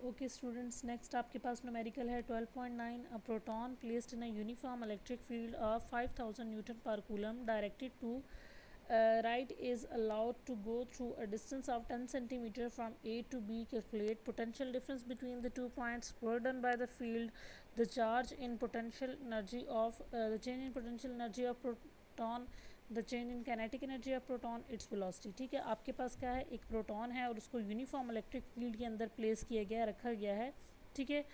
Okay students, next आपके पास numerical है 12.9. A proton placed in a uniform electric field of 5000 newton per coulomb directed to right is allowed to go through a distance of 10 centimeter from A to B. Calculate potential difference between the 2 points. Work done by the field, the charge in potential energy of the change in potential energy of proton, the change in kinetic energy of proton, its velocity. ठीक है, आपके पास क्या है, एक proton है और उसको यूनिफॉर्म इलेक्ट्रिक फील्ड के अंदर प्लेस किया गया है, रखा गया है. ठीक है,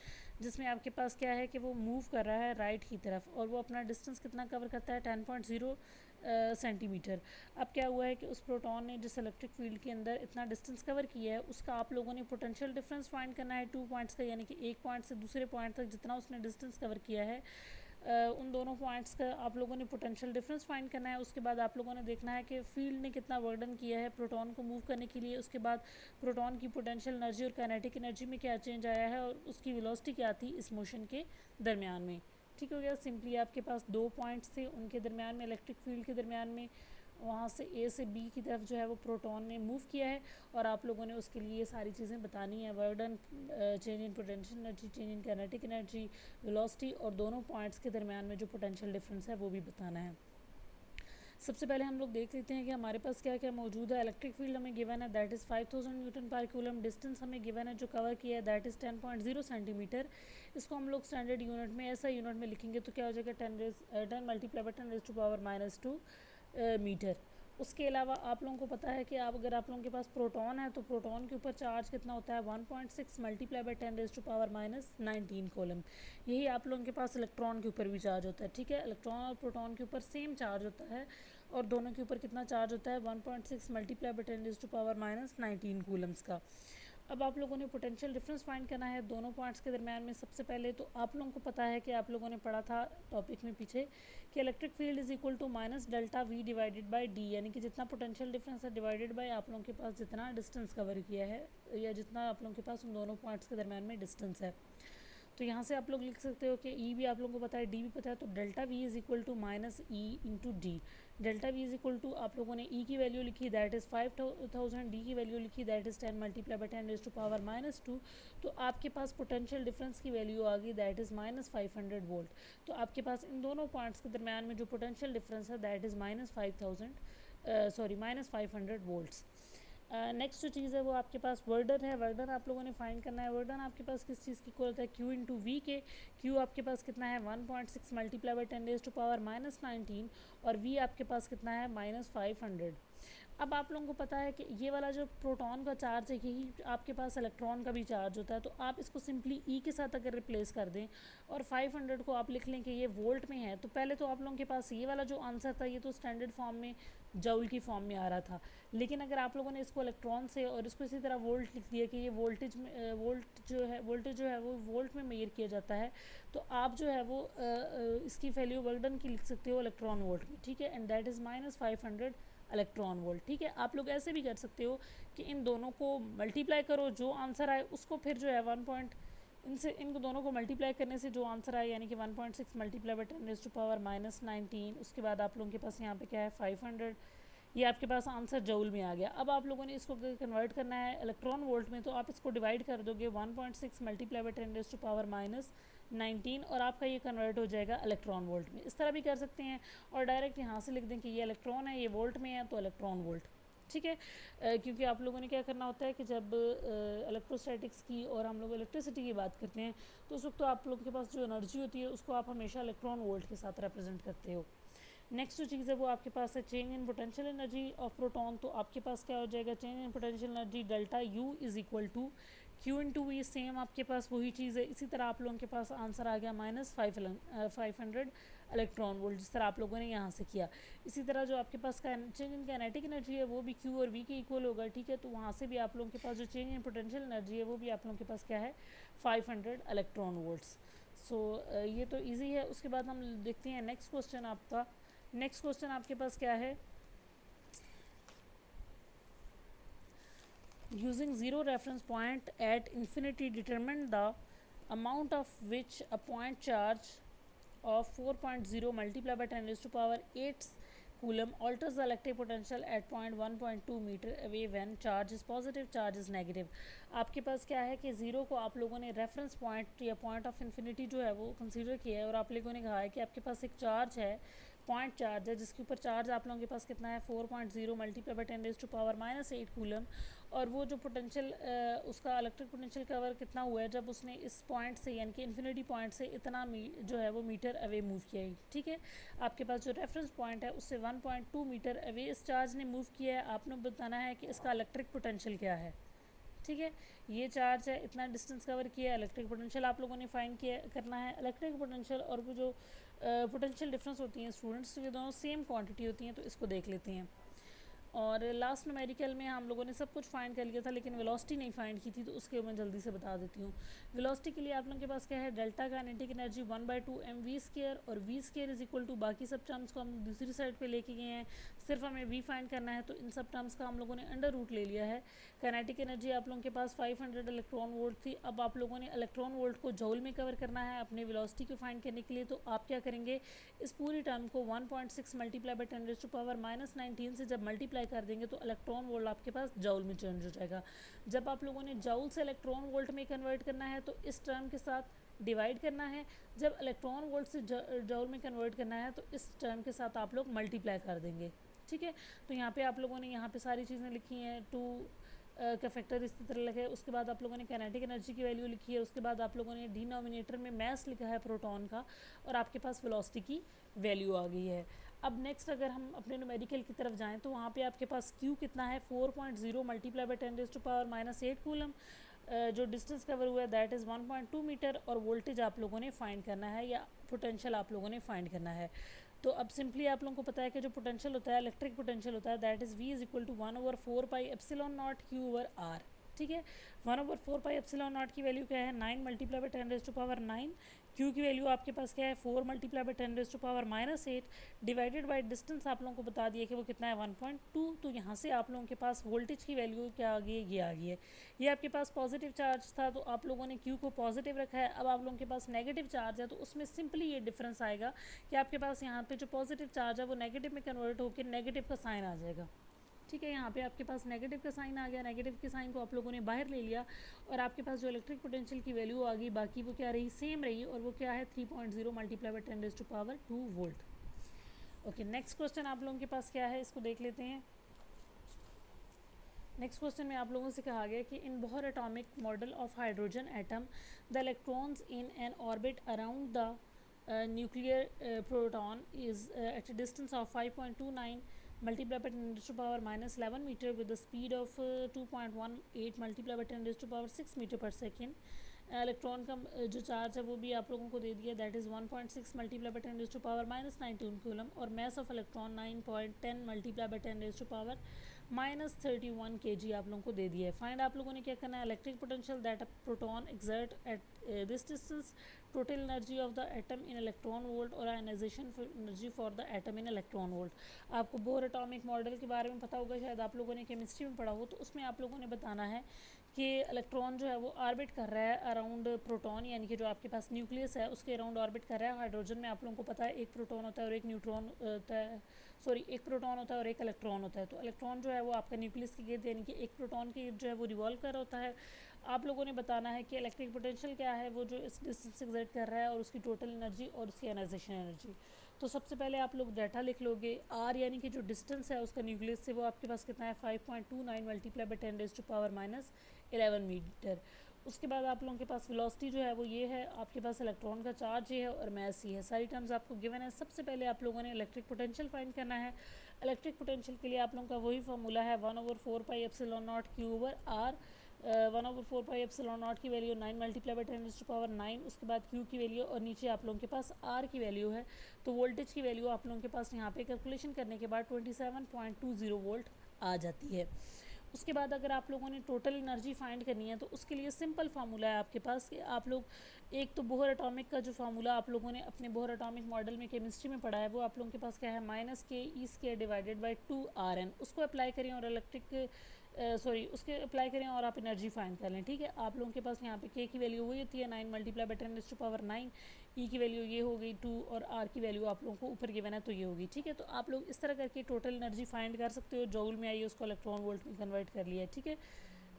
जिसमें आपके पास क्या है कि वो मूव कर रहा है राइट की तरफ और वो अपना डिस्टेंस कितना कवर करता है 10.0 सेंटीमीटर. अब क्या हुआ है कि उस प्रोटॉन ने जिस इलेक्ट्रिक फील्ड के अंदर इतना डिस्टेंस कवर किया है उसका आप लोगों ने पोटेंशियल डिफरेंस फाइंड करना है 2 पॉइंट्स का, यानी कि एक पॉइंट से दूसरे पॉइंट तक जितना उसने डिस्टेंस कवर किया है उन दोनों पॉइंट्स का आप लोगों ने पोटेंशियल डिफरेंस फाइंड करना है. उसके बाद आप लोगों ने देखना है कि फील्ड ने कितना वर्डन किया है प्रोटॉन को मूव करने के लिए. उसके बाद प्रोटॉन की पोटेंशियल एनर्जी और काइनेटिक एनर्जी में क्या चेंज आया है और उसकी वेलोसिटी क्या थी इस मोशन के दरमियान में. ठीक हो गया. सिंपली आपके पास 2 पॉइंट्स थे, उनके दरमियान में इलेक्ट्रिक फील्ड के दरमियान में वहाँ से ए से बी की तरफ जो है वो प्रोटॉन ने मूव किया है और आप लोगों ने उसके लिए ये सारी चीज़ें बतानी है. Work done, change in potential energy, change in kinetic energy, velocity और दोनों पॉइंट्स के दरमियान में जो पोटेंशियल डिफरेंस है वो भी बताना है. सबसे पहले हम लोग देख लेते हैं कि हमारे पास क्या क्या मौजूद है. इलेक्ट्रिक फील्ड हमें गिवन है that is 5000 newton per coulomb. Distance हमें गिवन है जो कवर किया है दैट इज़ 10.0 सेंटीमीटर. इसको हम लोग स्टैंडर्ड यूनिट में ऐसा यूनिट में लिखेंगे तो क्या हो जाएगा 10 मल्टीप्लाई बाय 10⁻⁻² मीटर. उसके अलावा आप लोगों को पता है कि आप अगर आप लोगों के पास प्रोटॉन है तो प्रोटॉन के ऊपर चार्ज कितना होता है 1.6 मल्टीप्लाई बाय 10⁻⁻19 कोलम. यही आप लोगों के पास इलेक्ट्रॉन के ऊपर भी चार्ज होता है. ठीक है, इलेक्ट्रॉन और प्रोटॉन के ऊपर सेम चार्ज होता है और दोनों के ऊपर कितना चार्ज होता है 1.6 मल्टीप्लाई बाय 10⁻⁻19 कूलम्स का. अब आप लोगों ने पोटेंशियल डिफरेंस फाइंड करना है दोनों पॉइंट्स के दरमियान में. सबसे पहले तो आप लोगों को पता है कि आप लोगों ने पढ़ा था टॉपिक में पीछे कि electric field is equal to minus delta V divided by D, यानी कि जितना पोटेंशियल डिफरेंस है डिवाइडेड बाय आप लोगों के पास जितना डिस्टेंस कवर किया है या जितना आप लोगों के पास उन दोनों पॉइंट्स के दरमियान में डिस्टेंस है. तो यहाँ से आप लोग लिख सकते हो कि ई भी आप लोगों को पता है, डी भी पता है, तो delta V is equal to minus E into D. Delta V is equal to आप लोगों ने ई की वैल्यू लिखी दैट इज़ 5000, डी की वैल्यू लिखी दैट इज़ 10 मल्टीप्लाई बाय 10⁻⁻². तो आपके पास पोटेंशियल डिफरेंस की वैल्यू आ गई दैट इज़ -500 वोल्ट. तो आपके पास इन दोनों पॉइंट्स के दरमियान में जो पोटेंशियल डिफरेंस है दैट इज़ -500 वोल्ट्स. नेक्स्ट जो चीज़ है वो आपके पास वर्डन है. वर्डन आप लोगों ने फाइंड करना है. वर्डन आपके पास किस चीज़ की इक्वल होता है क्यू इंटू वी के. क्यू आपके पास कितना है 1.6 मल्टीप्लाई बाय 10⁻⁻19 और वी आपके पास कितना है -500. अब आप लोगों को पता है कि ये वाला जो प्रोटॉन का चार्ज है यही आपके पास इलेक्ट्रॉन का भी चार्ज होता है. तो आप इसको सिंपली ई के साथ अगर रिप्लेस कर दें और 500 को आप लिख लें कि ये वोल्ट में है, तो पहले तो आप लोगों के पास ये वाला जो आंसर था ये तो स्टैंडर्ड फॉर्म में जूल की फॉर्म में आ रहा था. लेकिन अगर आप लोगों ने इसको इलेक्ट्रॉन से और इसको इसी तरह वोल्ट लिख दिया कि ये वोल्टेज जो है वो वोल्ट में मेजर किया जाता है, तो आप जो है वो इसकी वैल्यू वर्डन की लिख सकते हो इलेक्ट्रॉन वोल्ट में. ठीक है, and that is -500 electron volt. ठीक है, आप लोग ऐसे भी कर सकते हो कि इन दोनों को मल्टीप्लाई करो, जो आंसर आए उसको फिर जो है इन दोनों को मल्टीप्लाई करने से जो आंसर आए यानी कि 1.6 मल्टीप्लाई बाय 10⁻⁻19. उसके बाद आप लोगों के पास यहाँ पे क्या है 500. ये आपके पास आंसर जूल में आ गया. अब आप लोगों ने इसको कन्वर्ट करना है इलेक्ट्रॉन वोल्ट में, तो आप इसको डिवाइड कर दोगे 1.6 मल्टीप्लाई बाय 10⁻⁻19 और आपका ये कन्वर्ट हो जाएगा इलेक्ट्रॉन वोल्ट में. इस तरह भी कर सकते हैं और डायरेक्ट यहाँ से लिख दें कि ये इलेक्ट्रॉन है, ये वोल्ट में है तो इलेक्ट्रॉन वोल्ट. ठीक है, क्योंकि आप लोगों ने क्या करना होता है कि जब इलेक्ट्रोस्टैटिक्स की और हम लोग इलेक्ट्रिसिटी की बात करते हैं तो उस वक्त तो आप लोगों के पास जो एनर्जी होती है उसको आप हमेशा इलेक्ट्रॉन वोल्ट के साथ रिप्रेजेंट करते हो. नेक्स्ट जो चीज़ है वो आपके पास है change in potential energy of proton. तो आपके पास क्या हो जाएगा change in potential energy delta U is equal to Q into V. Same आपके पास वही चीज़ है. इसी तरह आप लोगों के पास आंसर आ गया -500 इलेक्ट्रॉन वोल्ट, जिस तरह आप लोगों ने यहाँ से किया. इसी तरह जो आपके पास चेंज इन काइनेटिक एनर्जी है वो भी क्यू और वी के इक्वल होगा. ठीक है, तो वहाँ से भी आप लोगों के पास जो चेंज इन पोटेंशियल एनर्जी है वो भी आप लोगों के पास क्या है 500 इलेक्ट्रॉन वोल्ट्स. सो ये तो ईजी है. उसके बाद हम देखते हैं नेक्स्ट क्वेश्चन आपका. नेक्स्ट क्वेश्चन आपके पास क्या है, using zero reference point at infinity determine the amount of which a point charge of 4.0 multiplied by 10⁸ coulomb alters the electric potential at point 1.2 meter away when charge is positive, charge is negative. आपके पास क्या है कि zero को आप लोगों ने reference point या पॉइंट ऑफ इन्फिनिटी जो है वो कंसीडर किया है, और आप लोगों ने कहा है कि आपके पास एक चार्ज है, पॉइंट चार्ज है, जिसके ऊपर चार्ज आप लोगों के पास कितना है 4.0 मल्टीप्लाई बाई 10⁻⁻⁸ कूलम, और वो जो पोटेंशियल उसका इलेक्ट्रिक पोटेंशियल कवर कितना हुआ है जब उसने इस पॉइंट से यानी कि इन्फिनिटी पॉइंट से इतना जो है वो मीटर अवे मूव किया है। ठीक है, आपके पास जो रेफरेंस पॉइंट है उससे 1.2 मीटर अवे इस चार्ज ने मूव किया है। आपने बताना है कि इसका इलेक्ट्रिक पोटेंशियल क्या है। ठीक है, ये चार्ज है, इतना डिस्टेंस कवर किया है, इलेक्ट्रिक पोटेंशियल आप लोगों ने फाइंड किया करना है। इलेक्ट्रिक पोटेंशियल और वो जो पोटेंशियल डिफरेंस होती हैं स्टूडेंट्स, ये दोनों सेम क्वांटिटी होती हैं, तो इसको देख लेते हैं। और लास्ट न्यूमेरिकल में हम लोगों ने सब कुछ फाइंड कर लिया था, लेकिन वेलोसिटी नहीं फाइंड की थी, तो उसके मैं जल्दी से बता देती हूँ। वेलोसिटी के लिए आप लोगों के पास क्या है, डेल्टा काइनेटिक एनर्जी 1/2 mv², और v² इज इक्वल टू बाकी सब टर्म्स को हम दूसरी साइड पे लेके गए हैं, सिर्फ हमें v फाइंड करना है, तो इन सब टर्म्स का हम लोगों ने अंडर रूट ले लिया है। काइनेटिक एनर्जी आप लोगों के पास 500 इलेक्ट्रॉन वोल्ट थी। अब आप लोगों ने इलेक्ट्रॉन वोल्ट को जूल में कवर करना है अपने वेलोसिटी को फाइंड करने के लिए, तो आप क्या करेंगे, इस पूरी टर्म को 1.6 मल्टीप्लाई बाई 10⁻⁻19 से जब मल्टीप्लाई कर देंगे तो इलेक्ट्रॉन वोल्ट आपके पास जूल में चेंज हो जाएगा। जब आप लोगों ने जूल से इलेक्ट्रॉन वोल्ट में कन्वर्ट करना है तो इस टर्म के साथ डिवाइड करना है, जब इलेक्ट्रॉन वोल्ट से जूल में कन्वर्ट करना है तो इस टर्म के साथ आप लोग मल्टीप्लाई कर देंगे। ठीक है, तो यहाँ पे आप लोगों ने यहाँ पे सारी चीज़ें लिखी हैं, 2 का फैक्टर इस तरह लगे, उसके बाद आप लोगों ने काइनेटिक एनर्जी की वैल्यू लिखी है, उसके बाद आप लोगों ने डिनोमिनेटर में मास लिखा है प्रोटॉन का, और आपके पास वेलोसिटी की वैल्यू आ गई है। अब नेक्स्ट अगर हम अपने न्यूमेरिकल की तरफ जाएं तो वहाँ पे आपके पास Q कितना है 4.0 मल्टीप्लाई बाई 10⁻⁻8 कूलम, जो डिस्टेंस कवर हुआ है दैट इज़ 1.2 मीटर, और वोल्टेज आप लोगों ने फाइंड करना है या पोटेंशियल आप लोगों ने फाइंड करना है। तो अब सिंपली आप लोगों को पता है कि जो पोटेंशियल होता है, इलेक्ट्रिक पोटेंशियल होता है, that is V is equal to 1/4 pi epsilon naught Q/R। ठीक है, 1/4 पाई एप्सिलॉन नॉट की वैल्यू क्या है 9 मल्टीप्लाई बाई 10⁻9, Q की वैल्यू आपके पास क्या है 4 multiply by 10⁻⁻8 divided by distance आप लोगों को बता दिया कि वो कितना है 1.2। तो यहाँ से आप लोगों के पास वोल्टेज की वैल्यू क्या आ गई है, ये आ गई है। ये आपके पास पॉजिटिव चार्ज था तो आप लोगों ने Q को पॉजिटिव रखा है। अब आप लोगों के पास नेगेटिव चार्ज है तो उसमें सिंपली ये डिफरेंस आएगा कि आपके पास यहाँ पे जो पॉजिटिव चार्ज है वो नेगेटिव में कन्वर्ट होकर नेगेटिव का साइन आ जाएगा। ठीक है, यहाँ पे आपके पास नेगेटिव का साइन आ गया, नेगेटिव के साइन को आप लोगों ने बाहर ले लिया, और आपके पास जो इलेक्ट्रिक पोटेंशियल की वैल्यू आ गई बाकी वो क्या रही, सेम रही, और वो क्या है 3.0 multiply by 10⁻2 volt. Okay, next question आप लोगों के पास क्या है, इसको देख लेते हैं। नेक्स्ट क्वेश्चन में आप लोगों से कहा गया कि in Bohr atomic model of hydrogen atom the electrons in n orbit around the nuclear proton is at a distance of 5.29 multiplied by 10 raised to power minus 11 meter with the speed of 2.18 multiplied by 10 raised to power 6 meter per second. Electron का जो charge है वो भी आप लोगों को दे दिया, that is 1.6 multiply by 10 raise to power -19 coulomb, और mass of electron 9.10 multiply by 10 raise to power -31 kg आप लोगों को दे दिया है। फाइंड आप लोगों ने क्या करना है, electric potential that a proton exert at this distance, total energy of the atom in electron volt, और ionisation energy for the atom in electron volt. आपको बोर एटॉमिक मॉडल के बारे में पता होगा, शायद आप लोगों ने केमिस्ट्री में पढ़ा हो, तो उसमें आप लोगों ने बताना है कि इलेक्ट्रॉन जो है वो ऑर्बिट कर रहा है अराउंड प्रोटॉन, यानी कि जो आपके पास न्यूक्लियस है उसके अराउंड ऑर्बिट कर रहा है। हाइड्रोजन में आप लोगों को पता है एक प्रोटॉन होता है और एक न्यूट्रॉन होता है, सॉरी एक प्रोटॉन होता है और एक इलेक्ट्रॉन होता है। तो इलेक्ट्रॉन जो है वो आपका न्यूक्लियस के गिर्द, यानी कि एक प्रोटॉन के गिर्द जो है वो रिवॉल्व कर रहा होता है। आप लोगों ने बताना है कि इलेक्ट्रिक पोटेंशियल क्या है वो जो इस डिस्टेंस एक्सर्ट कर रहा है, और उसकी टोटल एनर्जी और उसकी आयनाइजेशन एनर्जी। तो सबसे पहले आप लोग डाटा लिख लोगे, आर यानी कि जो डिस्टेंस है उसका न्यूक्लियस से वो आपके पास कितना है 5.29 multiply by 10 raise to power -11 metre. उसके बाद आप लोगों के पास वेलोसिटी जो है वो ये है, आपके पास इलेक्ट्रॉन का चार्ज ये है और मास ये है, सारी टर्म्स आपको गिवन है। सबसे पहले आप लोगों ने इलेक्ट्रिक पोटेंशियल फाइंड करना है। इलेक्ट्रिक पोटेंशियल के लिए आप लोगों का वही फार्मूला है 1/4 pi epsilon naught Q/R। 1/4 pi epsilon naught की value 9 multiply by 10 raise to power 9, उसके बाद Q की वैल्यू, और नीचे आप लोगों के पास R की वैल्यू है। तो वोल्टेज की वैल्यू आप लोगों के पास यहाँ पे कैलकुलेशन करने के बाद 27.20 वोल्ट आ जाती है। उसके बाद अगर आप लोगों ने टोटल एनर्जी फाइंड करनी है तो उसके लिए सिंपल फार्मूला है आपके पास कि आप लोग एक तो बोहर एटॉमिक का जो फार्मूला आप लोगों ने अपने बोहर एटॉमिक मॉडल में केमिस्ट्री में पढ़ा है वो आप लोगों के पास क्या है -ke² डिवाइडेड बाई 2rn, उसको अप्लाई करें और इलेक्ट्रिक सॉरी उसके अप्लाई करें और आप एनर्जी फाइंड कर लें। ठीक है, आप लोगों के पास यहाँ पे के की वैल्यू वही होती है 9 मल्टीप्लाई बाई 10⁻⁹, ई की वैल्यू ये हो गई 2 और आर की वैल्यू आप लोगों को ऊपर गिवन है तो ये होगी। ठीक है, तो आप लोग इस तरह करके टोटल एनर्जी फाइंड कर सकते हो। जूल में आई है उसको इलेक्ट्रॉन वोल्ट में कन्वर्ट कर लिया है। ठीक है,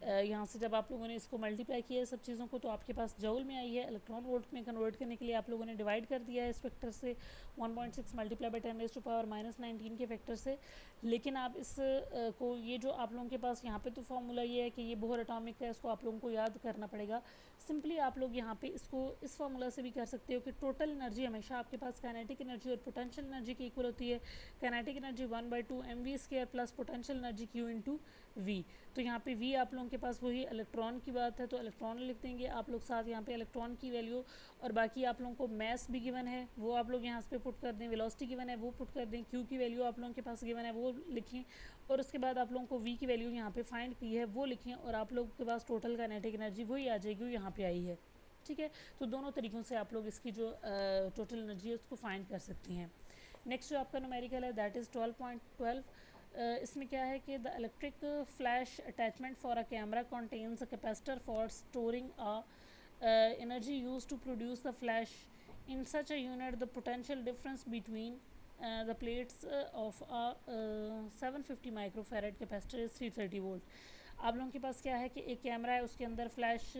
यहाँ से जब आप लोगों ने इसको मल्टीप्लाई किया है सब चीज़ों को तो आपके पास जूल में आई है। इलेक्ट्रॉन वोल्ट में कन्वर्ट करने के लिए आप लोगों ने डिवाइड कर दिया है इस फैक्टर से 1.6 मल्टीप्लाई बाई 10⁻⁻19 के फैक्टर से। लेकिन आप इस को ये जो आप लोगों के पास यहाँ पे तो फार्मूला ये है कि ये बोहर एटॉमिक का है, इसको आप लोगों को याद करना पड़ेगा। सिंपली आप लोग यहाँ पे इसको इस फार्मूला से भी कर सकते हो कि टोटल एनर्जी हमेशा आपके पास काइनेटिक एनर्जी और पोटेंशियल एनर्जी की इक्वल होती है। Kinetic energy 1/2 mv² plus potential energy q into V. तो यहाँ पे v आप लोगों के पास वही इलेक्ट्रॉन की बात है तो इलेक्ट्रॉन लिख देंगे आप लोग साथ यहाँ पे इलेक्ट्रॉन की वैल्यू, और बाकी आप लोगों को मैस भी गिवन है वो आप लोग यहाँ पे पुट कर दें, वेलोसिटी गिवन है वो पुट कर दें, q की वैल्यू आप लोगों के पास गिवन है वो लिखें, और उसके बाद आप लोगों को v की वैल्यू यहाँ पे फाइंड की है वो लिखें, और आप लोगों के पास टोटल काइनेटिक एनर्जी वही आ जाएगी यहाँ पे आई है। ठीक है, तो दोनों तरीक़ों से आप लोग इसकी जो टोटल एनर्जी है उसको फाइंड कर सकती हैं। नेक्स्ट जो आपका न्यूमेरिकल है दैट इज़ 12.12। इसमें क्या है कि the electric flash attachment for a camera contains a capacitor for storing a energy use to produce the flash in such a unit the potential difference between the plates of a 750 microfarad capacitor is 330 volt. आप लोगों के पास क्या है कि एक camera है उसके अंदर फ्लैश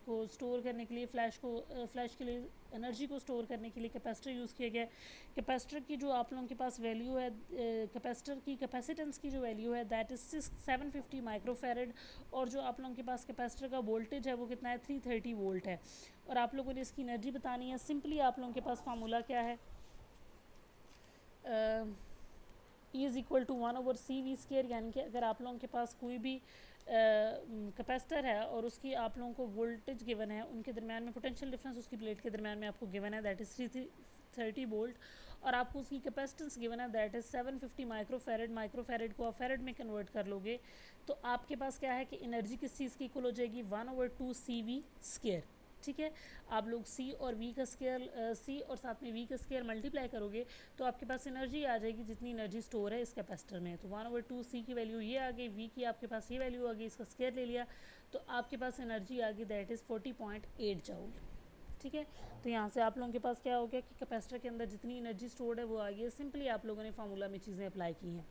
को स्टोर करने के लिए फ्लैश के लिए एनर्जी को स्टोर करने के लिए कैपेसिटर यूज़ किया गया है। कैपेसिटर की जो आप लोगों के पास वैल्यू है कैपेसिटर की कैपेसिटेंस की जो वैल्यू है दैट इज़ 750 माइक्रोफेरेड, और जो आप लोगों के पास कैपेसिटर का वोल्टेज है वो कितना है 330 वोल्ट है। और आप लोगों ने इसकी एनर्जी बतानी है। सिंपली आप लोगों के पास फार्मूला क्या है, E is equal to 1/CV², यानी कि अगर आप लोगों के पास कोई भी कैपेसिटर है और उसकी आप लोगों को वोल्टेज गिवन है, उनके दरमियान में पोटेंशियल डिफरेंस उसकी प्लेट के दरमियान में आपको गिवन है दैट इज़ 330 वोल्ट, और आपको उसकी कैपेसिटेंस गिवन है दैट इज़ 750 माइक्रोफेरेड। माइक्रोफेरेड को आप फेरेड में कन्वर्ट कर लोगे तो आपके पास क्या है कि एनर्जी किस चीज़ की इक्वल हो जाएगी 1/2CV²। ठीक है, आप लोग c और v का स्केयर c और साथ में v का स्केयर मल्टीप्लाई करोगे तो आपके पास एनर्जी आ जाएगी जितनी एनर्जी स्टोर है इस कैपेसिटर में। तो 1/2 c की वैल्यू ये आ गई, v की आपके पास ये वैल्यू आ गई, इसका स्केयर ले लिया तो आपके पास एनर्जी आ गई दैट इज़ 40.8 जूल। ठीक है, तो यहाँ से आप लोगों के पास क्या हो गया कि कैपेसिटर के अंदर जितनी एनर्जी स्टोर्ड है वो आ गई है। सिंपली आप लोगों ने फार्मूला में चीज़ें अप्लाई की हैं।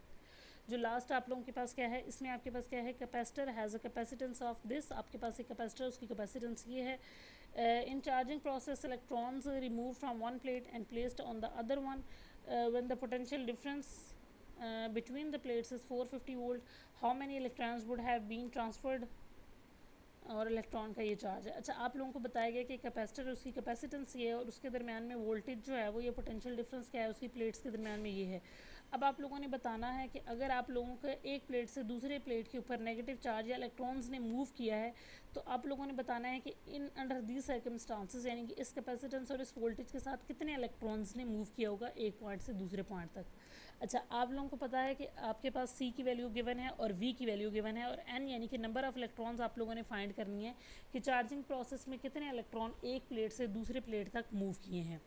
जो लास्ट आप लोगों के पास क्या है, इसमें आपके पास क्या है, capacitor has a capacitance of this. आपके पास एक कैपेसिटर उसकी कैपेसिटेंस ये है। In charging process electrons removed from one plate and placed on the other one when the potential difference between the plates is 450 volt, how many electrons would have been transferred, और electron का ये charge है। अच्छा, आप लोगों को बताया गया कि कैपेसिटर उसकी कैपेसिटेंस ये है और उसके दरमियान में वोल्टेज जो है वो ये पोटेंशियल डिफरेंस क्या है उसकी प्लेट्स के दरमियान में ये है। अब आप लोगों ने बताना है कि अगर आप लोगों को एक प्लेट से दूसरे प्लेट के ऊपर नेगेटिव चार्ज या इलेक्ट्रॉन्स ने मूव किया है तो आप लोगों ने बताना है कि इन अंडर दीज सर्कमस्टांसेस यानी कि इस कैपेसिटेंस और इस वोल्टेज के साथ कितने इलेक्ट्रॉन्स ने मूव किया होगा एक पॉइंट से दूसरे पॉइंट तक। अच्छा, आप लोगों को पता है कि आपके पास c की वैल्यू गिवन है और v की वैल्यू गिवन है और n यानी कि नंबर ऑफ़ इलेक्ट्रॉन्स आप लोगों ने फाइंड करनी है कि चार्जिंग प्रोसेस में कितने इलेक्ट्रॉन एक प्लेट से दूसरे प्लेट तक मूव किए हैं।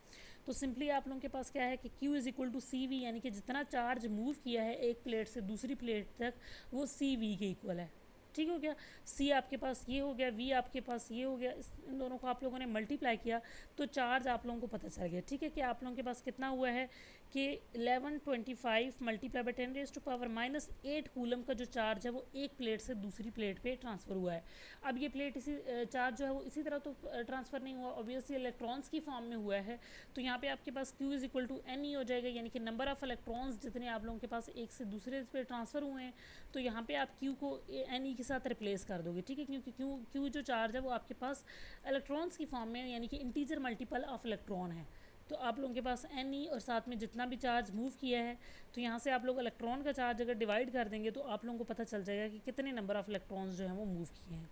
तो सिंपली आप लोगों के पास क्या है कि q is equal to C V, यानी कि जितना चार्ज मूव किया है एक प्लेट से दूसरी प्लेट तक वो सी वी के इक्वल है। ठीक हो गया, c आपके पास ये हो गया, v आपके पास ये हो गया, इन दोनों को आप लोगों ने मल्टीप्लाई किया तो चार्ज आप लोगों को पता चल गया। ठीक है, कि आप लोगों के पास कितना हुआ है कि 1125 मल्टीप्लाई बाई 10⁻⁻8 कूलम का जो चार्ज है वो एक प्लेट से दूसरी प्लेट पे ट्रांसफ़र हुआ है। अब ये प्लेट इसी चार्ज जो है वो इसी तरह तो ट्रांसफ़र नहीं हुआ, ऑब्वियसली इलेक्ट्रॉन्स की फॉर्म में हुआ है। तो यहाँ पे आपके पास q is equal to n ही हो जाएगा, यानी कि नंबर ऑफ़ इलेक्ट्रॉन्स जितने आप लोगों के पास एक से दूसरे पे ट्रांसफ़र हुए हैं तो यहाँ पे आप q को n के साथ रिप्लेस कर दोगे। ठीक है, क्योंकि q जो चार्ज है वो आपके पास इलेक्ट्रॉन्स की फॉर्म में यानी कि इंटीजर मल्टीपल ऑफ इलेक्ट्रॉन है। तो आप लोगों के पास n और साथ में जितना भी चार्ज मूव किया है तो यहाँ से आप लोग इलेक्ट्रॉन का चार्ज अगर डिवाइड कर देंगे तो आप लोगों को पता चल जाएगा कि कितने नंबर ऑफ़ इलेक्ट्रॉन्स जो हैं वो मूव किए हैं।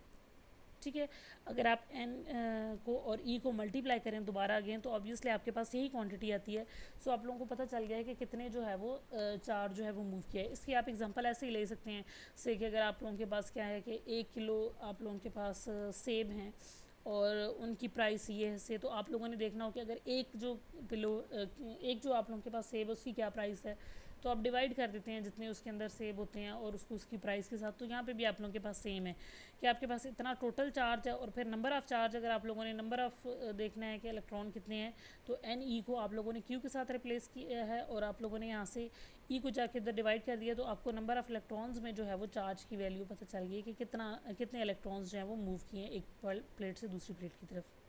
ठीक है, अगर आप n को और e को मल्टीप्लाई करें दोबारा अगेन तो ऑब्वियसली आपके पास यही क्वांटिटी आती है। सो आप लोगों को पता चल गया है कि कितने जो है वो चार्ज जो है वो मूव किया है। इसकी आप एग्जांपल ऐसे ही ले सकते हैं से कि अगर आप लोगों के पास क्या है कि 1 किलो आप लोगों के पास सेब हैं और उनकी प्राइस ये है से, तो आप लोगों ने देखना हो कि अगर एक जो आप लोगों के पास सेब है उसकी क्या प्राइस है तो आप डिवाइड कर देते हैं जितने उसके अंदर सेव होते हैं और उसको उसकी प्राइस के साथ। तो यहाँ पे भी आप लोगों के पास सेम है कि आपके पास इतना टोटल चार्ज है और फिर नंबर ऑफ़ चार्ज, अगर आप लोगों ने नंबर ऑफ़ देखना है कि इलेक्ट्रॉन कितने हैं, तो एन ई को आप लोगों ने क्यू के साथ रिप्लेस किया है और आप लोगों ने यहाँ से ई को जाके इधर डिवाइड कर दिया, तो आपको नंबर ऑफ़ इलेक्ट्रॉन्स में जो है वो चार्ज की वैल्यू पता चल गई कि कितने इलेक्ट्रॉन्स जो हैं वो मूव किए हैं एक प्लेट से दूसरी प्लेट की तरफ।